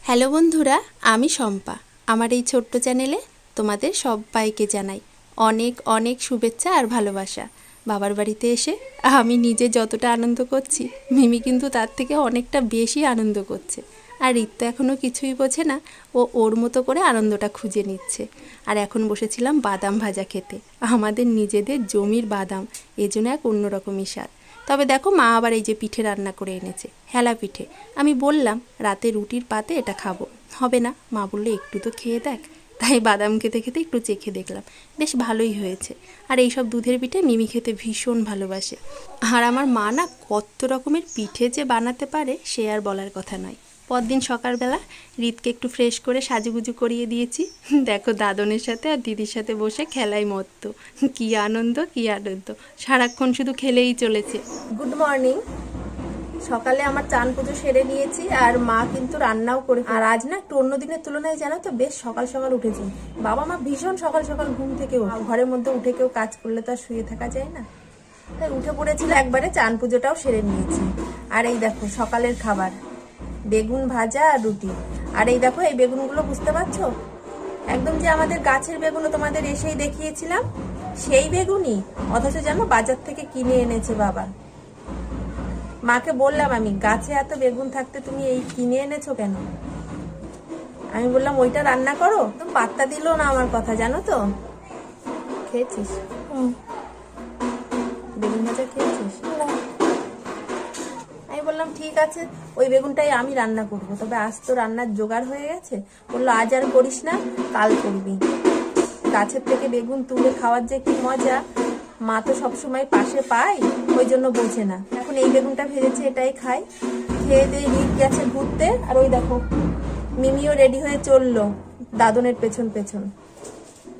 Hello বন্ধুরা, আমি শম্পা। আমার এই ছোট্ট চ্যানেলে তোমাদের সবাইকে জানাই অনেক অনেক শুভেচ্ছা আর ভালোবাসা। বাবার বাড়িতে এসে আমি নিজে যতটা আনন্দ করছি, মিমি কিন্তু তার থেকে অনেকটা বেশি আনন্দ করছে। আর ঋত তো এখনও কিছুই বোঝে না, ও ওর মতো করে আনন্দটা খুঁজে নিচ্ছে। আর এখন বসেছিলাম বাদাম ভাজা খেতে, আমাদের নিজেদের জমির বাদাম, এজন্য এক অন্যরকমই স্বাদ। তবে দেখো, মা আবার এই যে পিঠে রান্না করে এনেছে, হেলা পিঠে। আমি বললাম রাতে রুটির পাতে এটা খাবো, হবে না। মা বললো একটু তো খেয়ে দেখ। তাই বাদাম খেতে খেতে একটু চেখে দেখলাম, বেশ ভালোই হয়েছে। আর এইসব দুধের পিঠে মিমি খেতে ভীষণ ভালোবাসে। আর আমার মা না কত রকমের পিঠে যে বানাতে পারে সে আর বলার কথা নয়। পরদিন সকালবেলা রিতকে একটু ফ্রেশ করে সাজুগুজু করিয়ে দিয়েছি। দেখো, দাদনের সাথে আর দিদির সাথে বসে খেলাই মত্ত। কি আনন্দ, কি আনন্দ, সারাক্ষণ শুধু খেলেই চলেছে। Good morning. সকালে আমার চান পুজো সেরে নিয়েছি, আর মা কিন্তু রান্নাও করে। আর আজ না একটু অন্য দিনের তুলনায় জানো তো বেশ সকাল সকাল উঠেছি। বাবা মা ভীষণ সকাল সকাল ঘুম থেকে ওঠে, ঘরের মধ্যে উঠে কেউ কাজ করলে তো আর শুয়ে থাকা যায় না, তাই উঠে পড়েছিল একবারে। চান পুজোটাও সেরে নিয়েছি। আর এই দেখো সকালের খাবার, বেগুন ভাজা আর রুটি। আর এই দেখো, এই বেগুনগুলো বুঝতে পারছো, একদম যে আমাদের গাছের বেগুনও তোমাদের এসেই দেখিয়েছিলাম সেই বেগুনই, অথচ জানো বাজার থেকে কিনে এনেছে বাবা। মাকে বললাম আমি, গাছে এত বেগুন থাকতে তুমি এই কিনে এনেছো কেন? আমি বললাম ওইটা রান্না করো, তো পাত্তা দিল না আমার কথা, জানো তো। খেয়েছিস? বেগুন ভাজা খেয়েছিস? আমি বললাম ঠিক আছে, ওই বেগুনটাই আমি রান্না করবো। তবে আজ তো রান্নার জোগাড় হয়ে গেছে। বললো আজ আর করিস না, কাল করবি। গাছের থেকে বেগুন তুলে খাওয়ার যে কি মজা, মা তো সবসময় পাশে পায়, ওই জন্য বোঝে না। এখন এই বেগুনটা ভেজেছে, এটাই খাই। খেয়ে দিয়ে রিত গেছে ঘুরতে, আর ওই দেখো মিমিও রেডি হয়ে চললো দাদনের পেছন পেছন।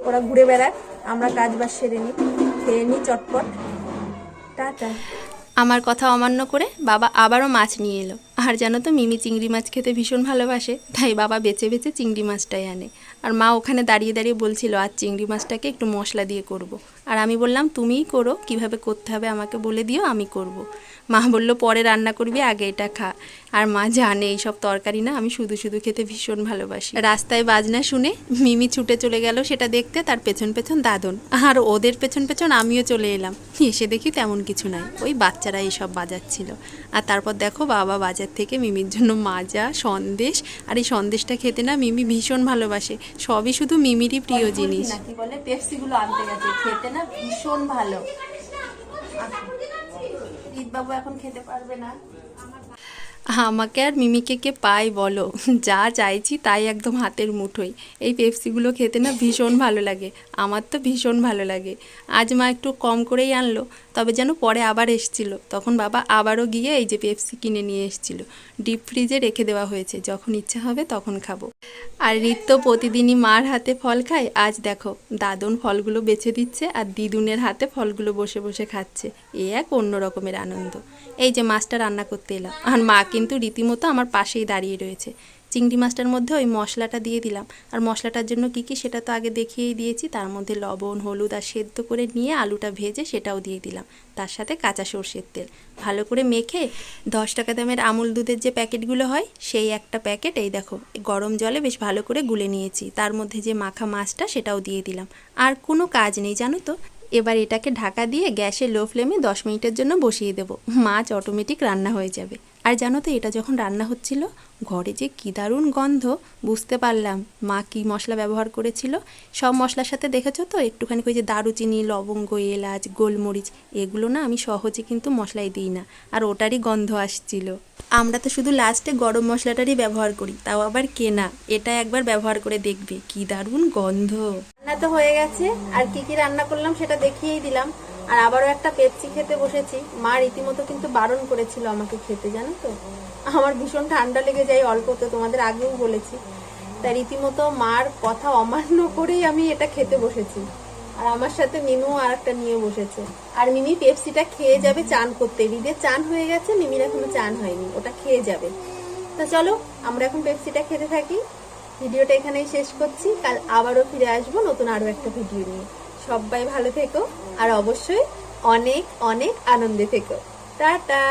ওরা ঘুরে বেড়াক, আমরা কাজ বাজ সেরে নিই, খেয়ে নিই চটপট। টাটা। আমার কথা অমান্য করে বাবা আবারও মাছ নিয়ে এলো। আর জানো তো, মিমি চিংড়ি মাছ খেতে ভীষণ ভালোবাসে, তাই বাবা বেছে বেছে চিংড়ি মাছটাই আনে। আর মা ওখানে দাঁড়িয়ে দাঁড়িয়ে বলছিল আজ চিংড়ি মাছটাকে একটু মশলা দিয়ে করব। আর আমি বললাম তুমিই করো, কিভাবে করতে হবে আমাকে বলে দিও, আমি করব। মা বলল পরে রান্না করবি, আগে এটা খা। আর মা জানে এইসব তরকারি না আমি শুধু শুধু খেতে ভীষণ ভালোবাসি। রাস্তায় বাজনা শুনে মিমি ছুটে চলে গেল সেটা দেখতে, তার পেছন পেছন দাদন, আর ওদের পেছন পেছন আমিও চলে এলাম। এসে দেখি তেমন কিছু নাই, ওই বাচ্চারা এইসব বাজাচ্ছিল। আর তারপর দেখো বাবা বাজার থেকে মিমির জন্য মাজা, সন্দেশ। আর এই সন্দেশটা খেতে না মিমি ভীষণ ভালোবাসে, সবই শুধু মিমিরই প্রিয় জিনিস। কি বলে পেপসিগুলো আনতে গেছে, খেতে না ভীষণ ভালো। ঈদবাবু এখন খেতে পারবে না। আমাকে আর মিমিকে কে পাই বলো, যা চাইছি তাই একদম হাতের মুঠোই। এই পেপসিগুলো খেতে না ভীষণ ভালো লাগে, আমার তো ভীষণ ভালো লাগে। আজ মা একটু কম করেই আনলো, তবে যেন পরে আবার এসছিল, তখন বাবা আবারও গিয়ে এই যে পেপসি কিনে নিয়ে এসছিল। ডিপ ফ্রিজে রেখে দেওয়া হয়েছে, যখন ইচ্ছা হবে তখন খাবো। আর ঋত তো প্রতিদিনই মার হাতে ফল খায়, আজ দেখো দাদন ফলগুলো বেছে দিচ্ছে আর দিদুনের হাতে ফলগুলো বসে বসে খাচ্ছে। এ এক অন্য রকমের আনন্দ। এই যে মাছটা রান্না করতে এলাম, আর মা কিন্তু রীতিমতো আমার পাশেই দাঁড়িয়ে রয়েছে। চিংড়ি মাছটার মধ্যে ওই মশলাটা দিয়ে দিলাম। আর মশলাটার জন্য কী কী সেটা তো আগে দেখিয়েই দিয়েছি। তার মধ্যে লবণ, হলুদ আর সেদ্ধ করে নিয়ে আলুটা ভেজে সেটাও দিয়ে দিলাম, তার সাথে কাঁচা সর্ষের তেল। ভালো করে মেখে 10 টাকা দামের আমুল দুধের যে প্যাকেটগুলো হয় সেই একটা প্যাকেট এই দেখো গরম জলে বেশ ভালো করে গুলে নিয়েছি। তার মধ্যে যে মাখা মাছটা সেটাও দিয়ে দিলাম। আর কোনো কাজ নেই জানো তো, এবার এটাকে ঢাকা দিয়ে গ্যাসে লো ফ্লেমে 10 মিনিটের জন্য বসিয়ে দেবো, মাছ অটোমেটিক রান্না হয়ে যাবে। আর জানো তো, এটা যখন রান্না হচ্ছিল ঘরে যে কী দারুণ গন্ধ, বুঝতে পারলাম মা কী মশলা ব্যবহার করেছিল। সব মশলার সাথে দেখেছো তো, একটুখানি ওই যে দারুচিনি, লবঙ্গ, এলাচ, গোলমরিচ, এগুলো না আমি সহজে কিন্তু মশলায় দিই না, আর ওটারই গন্ধ আসছিল। আমরা তো শুধু লাস্টে গরম মশলাটারই ব্যবহার করি, তাও আবার কেনা। এটা একবার ব্যবহার করে দেখবে, কী দারুণ গন্ধ। রান্না তো হয়ে গেছে, আর কি কি রান্না করলাম সেটা দেখিয়েই দিলাম। আর আবারও একটা পেপসি খেতে বসেছি। মা রীতিমতো কিন্তু বারণ করেছিল আমাকে খেতে, জানো তো আমার ভীষণ ঠান্ডা লেগে যায় অল্পতে, তোমাদের আগেও বলেছি। তাই রীতিমতো মার কথা অমান্য করেই আমি এটা খেতে বসেছি। আর আমার সাথে মিমিও আর একটা নিয়ে বসেছে। আর মিমি পেপসিটা খেয়ে যাবে চান করতে, রিদের চান হয়ে গেছে, মিমির এখনো চান হয়নি, ওটা খেয়ে যাবে। তো চলো আমরা এখন পেপসিটা খেতে থাকি। ভিডিওটা এখানেই শেষ করছি, কাল আবারও ফিরে আসবো নতুন আরো একটা ভিডিও নিয়ে। সবাই ভালো থেকো, আর অবশ্যই অনেক অনেক আনন্দে থেকো। টাটা।